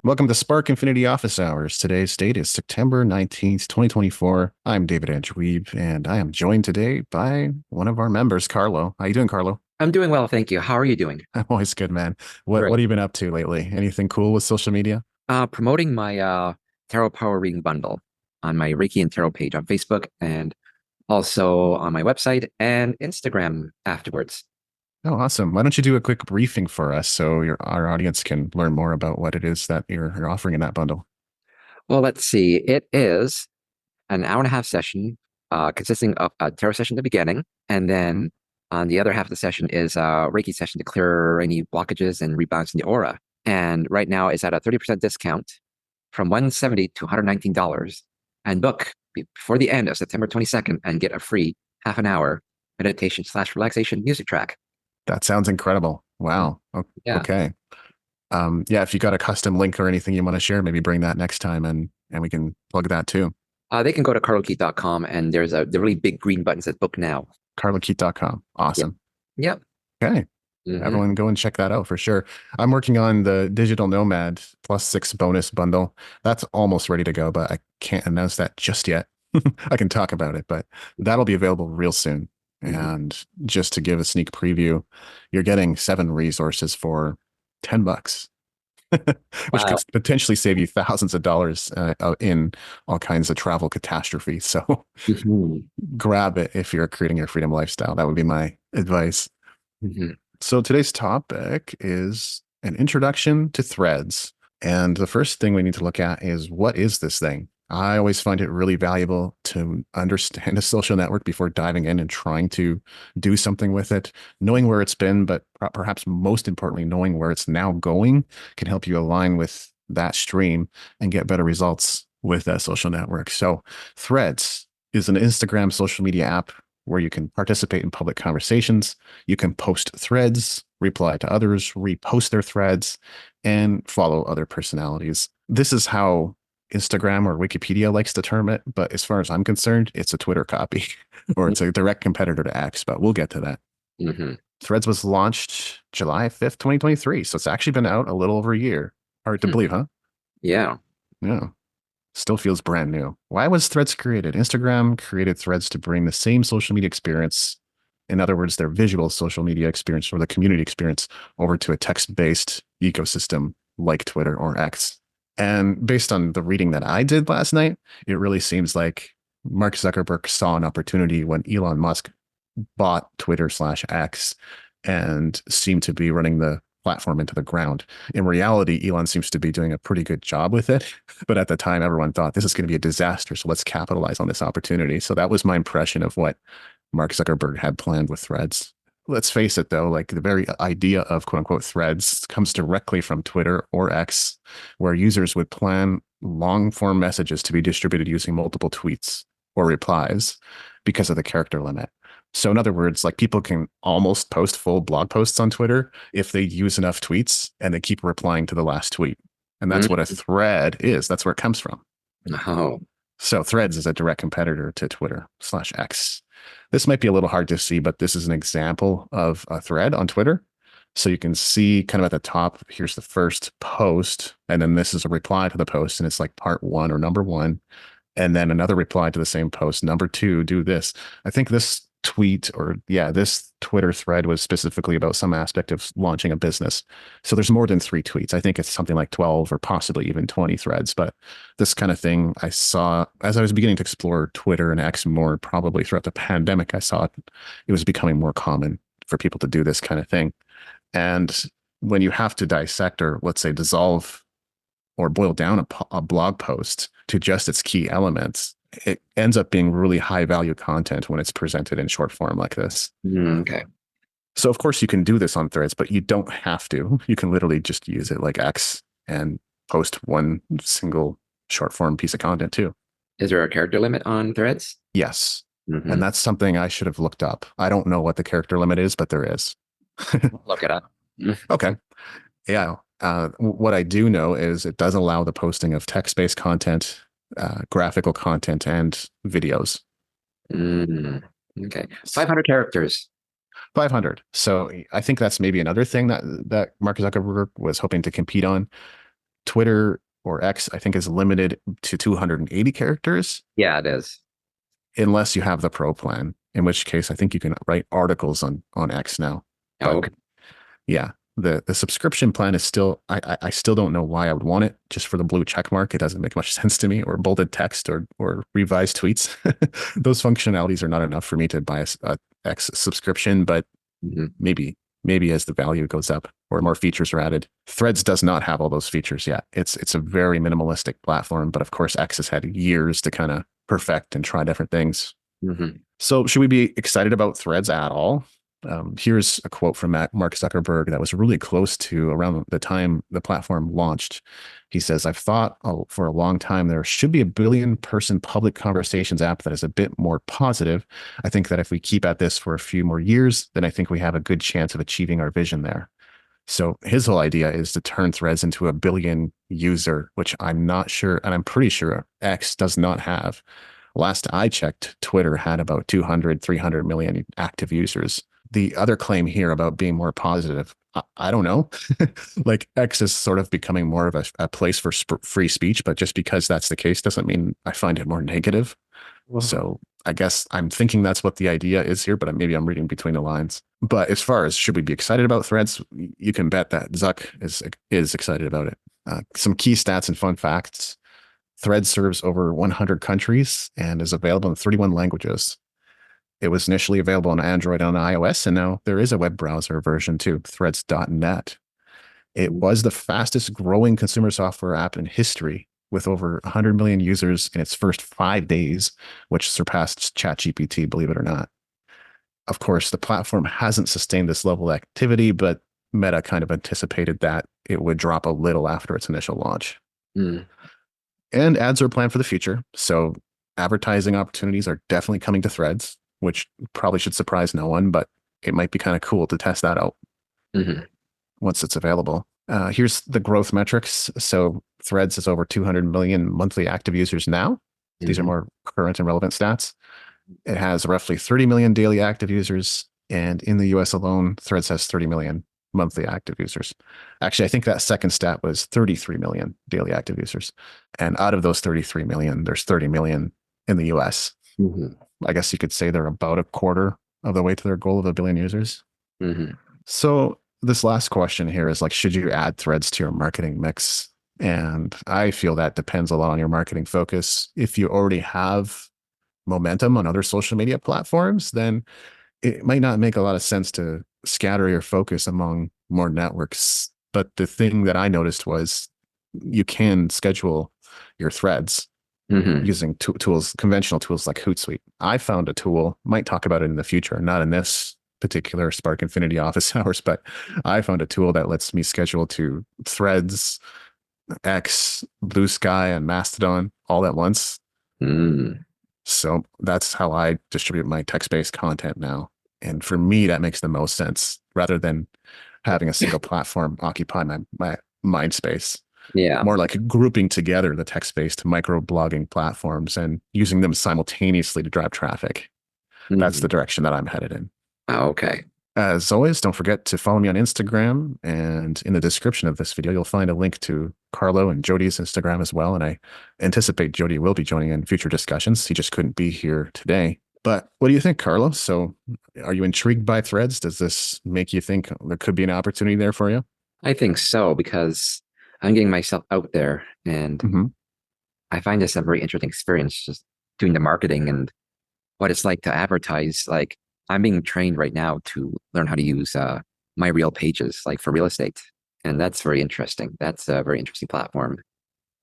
Welcome to Spark Infinity Office Hours. Today's date is September 19th, 2024. I'm David Andrew Wiebe, and I am joined today by one of our members, Karlo. How you doing, Karlo? I'm doing well, thank you. How are you doing? I'm always good, man. What Great. have you been up to lately? Anything cool with social media? Promoting my tarot power reading bundle on my Reiki and Tarot page on Facebook and also on my website and Instagram afterwards. Oh, awesome. Why don't you do a quick briefing for us so our audience can learn more about what it is that you're offering in that bundle? Well, let's see. It is an hour and a half session consisting of a tarot session at the beginning, and Mhm. then on the other half of the session is a Reiki session to clear any blockages and rebalance in the aura. And right now it's at a 30% discount from $170 to $119 and book before the end of September 22nd and get a free half an hour meditation/relaxation music track. That sounds incredible. Mm. Wow. Yeah. Okay. Yeah, if you got a custom link or anything you want to share, maybe bring that next time and we can plug that too. They can go to karlokeith.com and there's the really big green button that says book now. carlokeat.com. Yep. Awesome. Yep. Okay. Hmm. Everyone go and check that out for sure. I'm working on the Digital Nomad +6 bonus bundle. That's almost ready to go, but I can't announce that just yet. I can talk about it, but that'll be available real soon. Hmm. And just to give a sneak preview, you're getting 7 resources for $10, which could Wow. potentially save you thousands of dollars in all kinds of travel catastrophes. So Hmm. grab it if you're creating your freedom lifestyle. That would be my advice. Hmm. So today's topic is an introduction to threads. And the first thing we need to look at is, what is this thing? I always find it really valuable to understand a social network before diving in and trying to do something with it. Knowing where it's been, but perhaps most importantly, knowing where it's now going can help you align with that stream and get better results with that social network. So Threads is an Instagram social media app where you can participate in public conversations. You can post threads, reply to others, repost their threads, and follow other personalities. This is how Instagram or Wikipedia likes to term it, but as far as I'm concerned, it's a Twitter copy or it's a direct competitor to X, but we'll get to that. Hmm. Threads was launched July 5th, 2023, so it's actually been out a little over a year. Hard to believe, huh? Yeah. Yeah. Still feels brand new. Why was Threads created? Instagram created Threads to bring the same social media experience, in other words, their visual social media experience or the community experience, over to a text-based ecosystem like Twitter or X. And based on the reading that I did last night, it really seems like Mark Zuckerberg saw an opportunity when Elon Musk bought Twitter/X and seemed to be running the platform into the ground. In reality, Elon seems to be doing a pretty good job with it. But at the time, everyone thought this is going to be a disaster. So let's capitalize on this opportunity. So that was my impression of what Mark Zuckerberg had planned with Threads. Let's face it, though, like the very idea of quote unquote threads comes directly from Twitter or X, where users would plan long form messages to be distributed using multiple tweets or replies because of the character limit. So, in other words, like people can almost post full blog posts on Twitter if they use enough tweets and they keep replying to the last tweet. And that's what a Hmm. thread is. That's where it comes from. Oh. So Threads is a direct competitor to Twitter/X. This might be a little hard to see, but this is an example of a thread on Twitter. So you can see kind of at the top, here's the first post, and then this is a reply to the post, and it's like part one or number one, and then another reply to the same post, number two, do this. I think this tweet or yeah, this Twitter thread was specifically about some aspect of launching a business. So there's more than 3 tweets. I think it's something like 12 or possibly even 20 threads. But this kind of thing I saw as I was beginning to explore Twitter and X more, probably throughout the pandemic. I saw it was becoming more common for people to do this kind of thing. And when you have to dissect or let's say dissolve or boil down a blog post to just its key elements, it ends up being really high value content when it's presented in short form like this. Okay. So, of course, you can do this on threads, but you don't have to. You can literally just use it like X and post one single short form piece of content too. Is there a character limit on threads? Yes. Hmm. And that's something I should have looked up. I don't know what the character limit is, but there is. Look it up. Okay. Yeah. What I do know is it does allow the posting of text-based content, graphical content, and videos. Mm. Okay. 500 characters. 500. So I think that's maybe another thing that Mark Zuckerberg was hoping to compete on. Twitter or X, I think, is limited to 280 characters Yeah, it is. unless you have the pro plan, in which case I think you can write articles on X now. Oh, But yeah, the subscription plan is still, I still don't know why I would want it just for the blue check mark. It doesn't make much sense to me, or bolded text or revised tweets. Those functionalities are not enough for me to buy a X subscription, but mhm. maybe as the value goes up or more features are added. Threads does not have all those features yet. It's a very minimalistic platform, but of course X has had years to kind of perfect and try different things. Mhm. So should we be excited about Threads at all? Here's a quote from Mark Zuckerberg that was really close to around the time the platform launched. He says, I've thought for a long time there should be a billion-person public conversations app that is a bit more positive. I think that if we keep at this for a few more years, then I think we have a good chance of achieving our vision there. So his whole idea is to turn Threads into a billion user, which I'm not sure, and I'm pretty sure X does not have. Last I checked, Twitter had about 200, 300 million active users. The other claim here about being more positive, I don't know. Like X is sort of becoming more of a place for free speech, but just because that's the case doesn't mean I find it more negative. So I guess I'm thinking that's what the idea is here, but maybe I'm reading between the lines. But as far as should we be excited about Threads, you can bet that Zuck is excited about it. Some key stats and fun facts. Threads serves over 100 countries and is available in 31 languages. It was initially available on Android and on iOS, and now there is a web browser version too, threads.net. It was the fastest growing consumer software app in history, with over 100 million users in its first 5 days, which surpassed ChatGPT, believe it or not. Of course, the platform hasn't sustained this level of activity, but Meta kind of anticipated that it would drop a little after its initial launch. Mm. And ads are planned for the future. So advertising opportunities are definitely coming to Threads, which probably should surprise no one, but it might be kind of cool to test that out Mhm. once it's available. Here's the growth metrics. So Threads has over 200 million monthly active users now. These are Mhm. more current and relevant stats. It has roughly 30 million daily active users. And in the US alone, Threads has 30 million monthly active users. Actually, I think that second stat was 33 million daily active users. And out of those 33 million, there's 30 million in the US. Mhm. I guess you could say they're about a quarter of the way to their goal of a billion users. Mhm. So this last question here is like, should you add Threads to your marketing mix? And I feel that depends a lot on your marketing focus. If you already have momentum on other social media platforms, then it might not make a lot of sense to scatter your focus among more networks. But the thing that I noticed was you can schedule your threads Mhm. using tools, conventional tools like Hootsuite. I found a tool, might talk about it in the future, not in this particular Spark Infinity office hours, but I found a tool that lets me schedule to Threads, X, Blue Sky, and Mastodon all at once. Mm. So that's how I distribute my text-based content now. And for me, that makes the most sense rather than having a single platform occupy my mind space. Yeah. More like grouping together the text-based microblogging platforms and using them simultaneously to drive traffic. That's the Mhm. direction that I'm headed in. Oh, okay. As always, don't forget to follow me on Instagram. And in the description of this video, you'll find a link to Karlo and Jody's Instagram as well. And I anticipate Jody will be joining in future discussions. He just couldn't be here today. But what do you think, Karlo? So are you intrigued by Threads? Does this make you think there could be an opportunity there for you? I think so because I'm getting myself out there and Mm-hmm. I find this a very interesting experience just doing the marketing and what it's like to advertise. Like I'm being trained right now to learn how to use my real pages, like for real estate. And that's very interesting. That's a very interesting platform.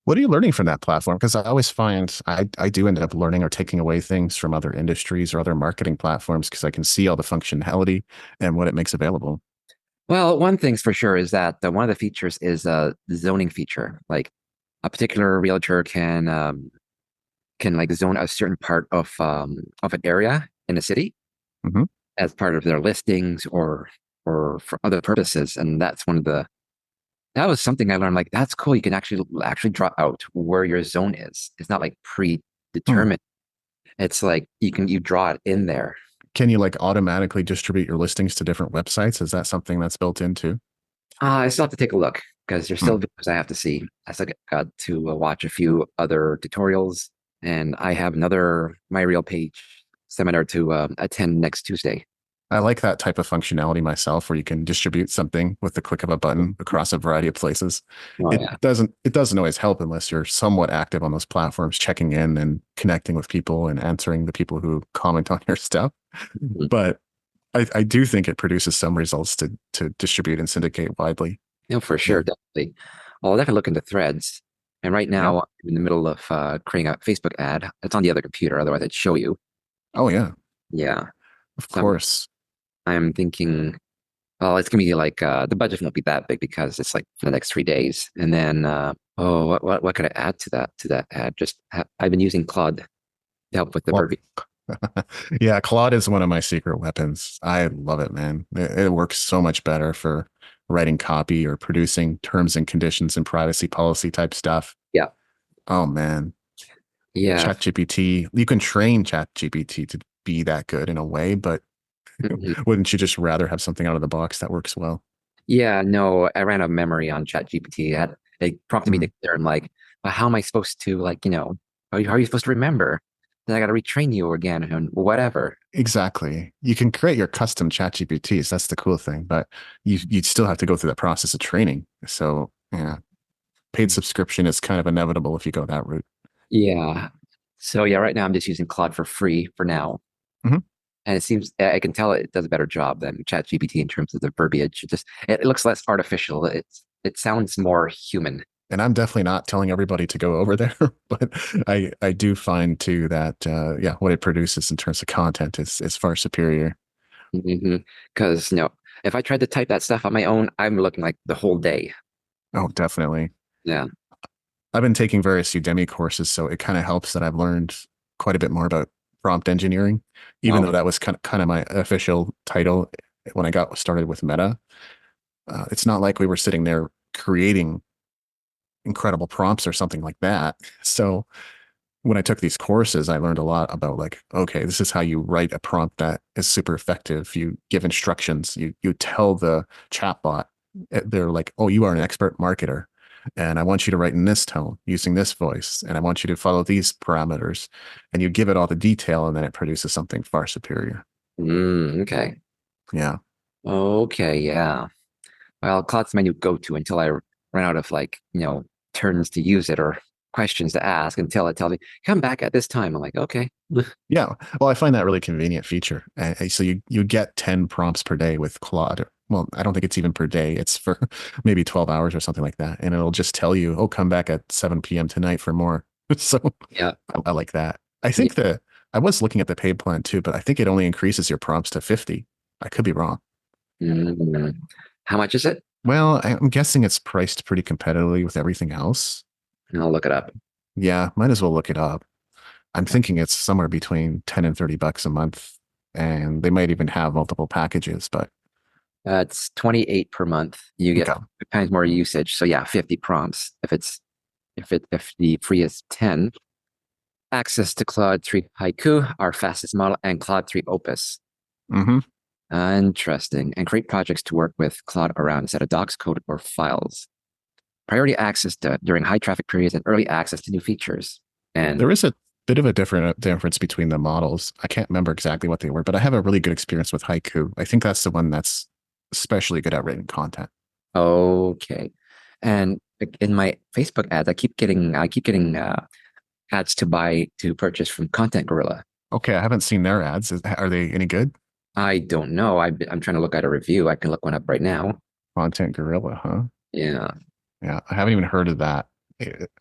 What are you learning from that platform? Because I always find I do end up learning or taking away things from other industries or other marketing platforms because I can see all the functionality and what it makes available. Well, one thing's for sure is that one of the features is the zoning feature. Like a particular realtor can like zone a certain part of an area in a city Hmm. as part of their listings or for other purposes. And that's one of the that was something I learned. Like that's cool. You can actually draw out where your zone is. It's not like Hmm. predetermined. It's like you draw it in there. Can you like automatically distribute your listings to different websites? Is that something that's built into? I still have to take a look. because there's still Hmm. videos I have to see. I still got to watch a few other tutorials, and I have another My Real Page seminar to attend next Tuesday. I like that type of functionality myself, where you can distribute something with the click of a button across a variety of places. Oh yeah. It doesn't always help unless you're somewhat active on those platforms, checking in and connecting with people and answering the people who comment on your stuff. Mhm. But I do think it produces some results to distribute and syndicate widely. No, for sure, Yeah. definitely. Well, I'll definitely look into threads. And right Yeah. now, I'm in the middle of creating a Facebook ad. It's on the other computer, otherwise I'd show you. Oh yeah. Yeah. Of So course. I'm thinking, well, it's gonna be like the budget won't be that big because it's like for the next 3 days. And then what could I add to that ad? I've been using Claude to help with the Well, verbiage. yeah, Claude is one of my secret weapons. I love it, man. It works so much better for writing copy or producing terms and conditions and privacy policy type stuff. Yeah. Oh man, Yeah. ChatGPT, you can train ChatGPT to be that good in a way, but Mhm. wouldn't you just rather have something out of the box that works well? Yeah, no, I ran out of memory on ChatGPT. It prompted me to Mhm. clear. I'm like, well, how am I supposed to how are you supposed to remember? Then I got to retrain you again and whatever. Exactly. You can create your custom ChatGPTs. That's the cool thing, but you'd still have to go through the process of training. So yeah, paid subscription is kind of inevitable if you go that route. Yeah. So yeah, right now I'm just using Claude for free for now. Mhm. And it seems I can tell it does a better job than ChatGPT in terms of the verbiage. It looks less artificial. It sounds more human. And I'm definitely not telling everybody to go over there, but I do find too that yeah, what it produces in terms of content is far superior. Because if I tried to type that stuff on my own, I'm looking like the whole day. Oh, definitely. Yeah. I've been taking various Udemy courses, so it kind of helps that I've learned quite a bit more about prompt engineering, even though Okay. that was kind of my official title when I got started with Meta. It's not like we were sitting there creating incredible prompts or something like that. So when I took these courses, I learned a lot about like, okay, this is how you write a prompt that is super effective. You give instructions. You tell the chatbot, they're like, oh, you are an expert marketer, and I want you to write in this tone using this voice, and I want you to follow these parameters, and you give it all the detail, and then it produces something far superior. Okay. Yeah. Okay. Yeah. Well, Claude's my new go-to until I run out of turns to use it or questions to ask until it tells me, come back at this time. I'm like, okay. Yeah. Well, I find that really convenient feature. So you get 10 prompts per day with Claude. Well, I don't think it's even per day. It's for maybe 12 hours or something like that. And it'll just tell you, oh, come back at 7 p.m. tonight for more. So Yeah. I like that. I Yeah. think I was looking at the paid plan too, but I think it only increases your prompts to 50. I could be wrong. Mm. How much is it? Well, I'm guessing it's priced pretty competitively with everything else. I'll look it up. Yeah, might as well look it up. I'm thinking it's somewhere between 10 and $30 a month. And they might even have multiple packages, but It's 28 per month. You get okay. 5 times more usage. So yeah, 50 prompts. If the free is 10, access to Claude 3 Haiku, our fastest model, and Claude 3 Opus. Hmm. Interesting. And create projects to work with Claude around a set of docs, code, or files. Priority access during high traffic periods and early access to new features. And There is a bit of a different difference between the models. I can't remember exactly what they were, but I have a really good experience with Haiku. I think that's the one that's especially good at written content. okay. And in my Facebook ads, I keep getting ads to purchase from Content Gorilla. Okay, I haven't seen their ads. Are they any good? I don't know. I'm trying to look at a review. I can look one up right now. Content Gorilla, huh? Yeah. Yeah, I haven't even heard of that.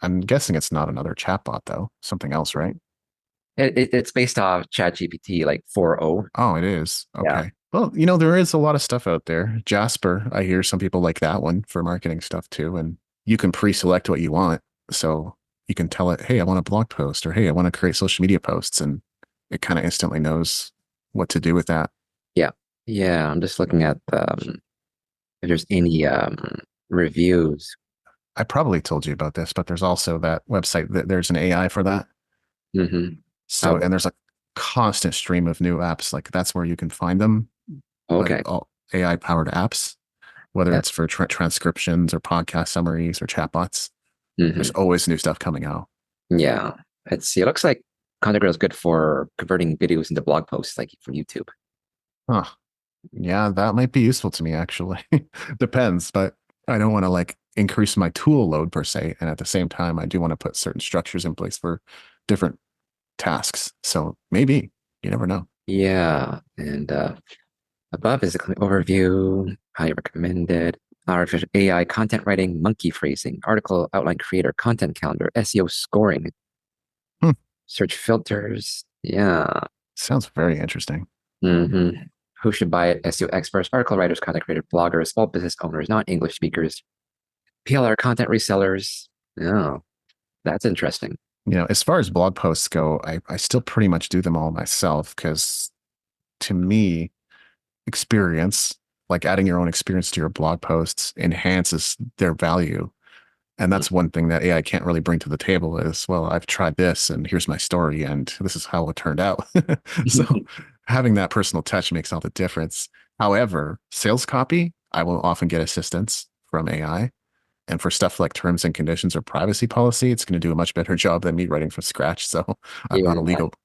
I'm guessing it's not another chatbot though. Something else, right? It's based off ChatGPT like 4.0. Oh, it is. Yeah. Okay. Well, there is a lot of stuff out there. Jasper, I hear some people like that one for marketing stuff too. And you can pre-select what you want. So you can tell it, hey, I want a blog post or hey, I want to create social media posts. And it kind of instantly knows what to do with that. Yeah. Yeah. I'm just looking at if there's any reviews. I probably told you about this, but there's also that website that there's an AI for that. Hmm. So, Oh, and there's a constant stream of new apps. Like that's where you can find them, like okay. all AI powered apps. whether Yeah. it's for transcriptions or podcast summaries or chatbots. There's Mhm. always new stuff coming out. Yeah. Let's see. It looks like Content Grid is good for converting videos into blog posts, like from YouTube. Huh. Yeah, that might be useful to me actually. Depends, but I don't want to like increase my tool load per se. And at the same time, I do want to put certain structures in place for different tasks. So maybe, you never know. Yeah. And above is a overview, highly recommended. Artificial AI content writing, monkey phrasing, article outline creator, content calendar, SEO scoring, Hmm. search filters. Yeah. Sounds very interesting. hmm Who should buy it? SEO experts, article writers, content creators, bloggers, small business owners, non-English speakers, PLR content resellers. Oh, that's interesting. As far as blog posts go, I still pretty much do them all myself because to me, experience, like adding your own experience to your blog posts, enhances their value. And that's one thing that AI can't really bring to the table is, well, I've tried this and here's my story and this is how it turned out. So having that personal touch makes all the difference. However, sales copy, I will often get assistance from AI. And for stuff like terms and conditions or privacy policy, it's going to do a much better job than me writing from scratch. So I'm Yeah.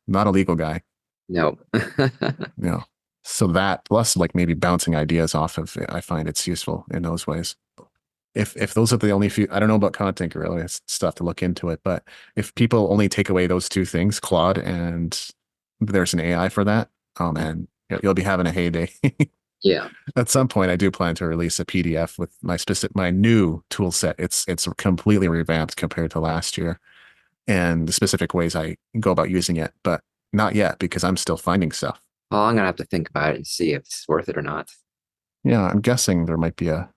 not a legal guy. No. You know. So that plus like maybe bouncing ideas off of it, I find it's useful in those ways. If those are the only few, I don't know about Content Gorilla, it's stuff to look into it. But if people only take away those two things, Claude and there's an AI for that, oh man, you'll be having a heyday. Yeah. At some point, I do plan to release a PDF with my new tool set. It's completely revamped compared to last year, and the specific ways I go about using it, but not yet because I'm still finding stuff. Well, I'm gonna have to think about it and see if it's worth it or not. Yeah, I'm guessing there might be a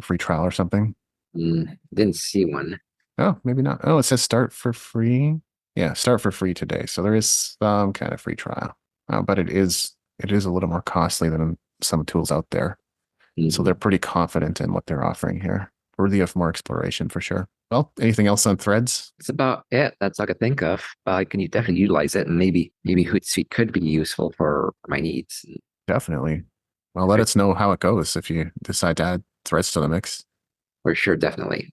free trial or something. Didn't see one. Oh, maybe not. Oh, it says start for free. Yeah, start for free today. So there is some kind of free trial. But it is a little more costly than some tools out there. So they're pretty confident in what they're offering here. Worthy of more exploration for sure. Well, anything else on threads? That's about it. That's all I could think of. Can you definitely utilize it, and maybe Hootsuite could be useful for my needs. Definitely. Well, let us know how it goes if you decide to add threads to the mix. For sure, definitely.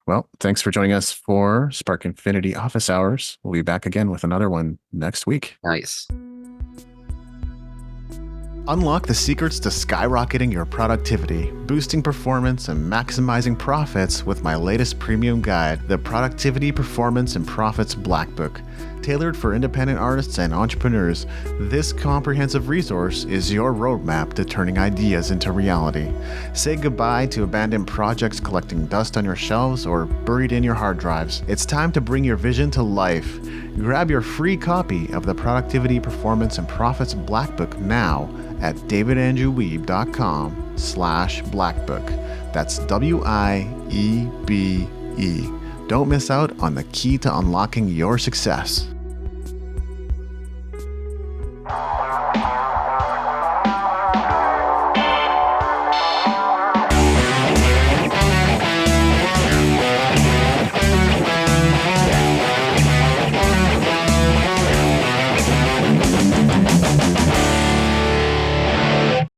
Well, thanks for joining us for Spark Infinity Office Hours. We'll be back again with another one next week. Nice. Unlock the secrets to skyrocketing your productivity, boosting performance, and maximizing profits with my latest premium guide, the Productivity, Performance, and Profits Blackbook. Tailored for independent artists and entrepreneurs, this comprehensive resource is your roadmap to turning ideas into reality. Say goodbye to abandoned projects collecting dust on your shelves or buried in your hard drives. It's time to bring your vision to life. Grab your free copy of the Productivity, Performance, and Profits Blackbook now at davidandrewwiebe.com/blackbook. That's WIEBE. Don't miss out on the key to unlocking your success.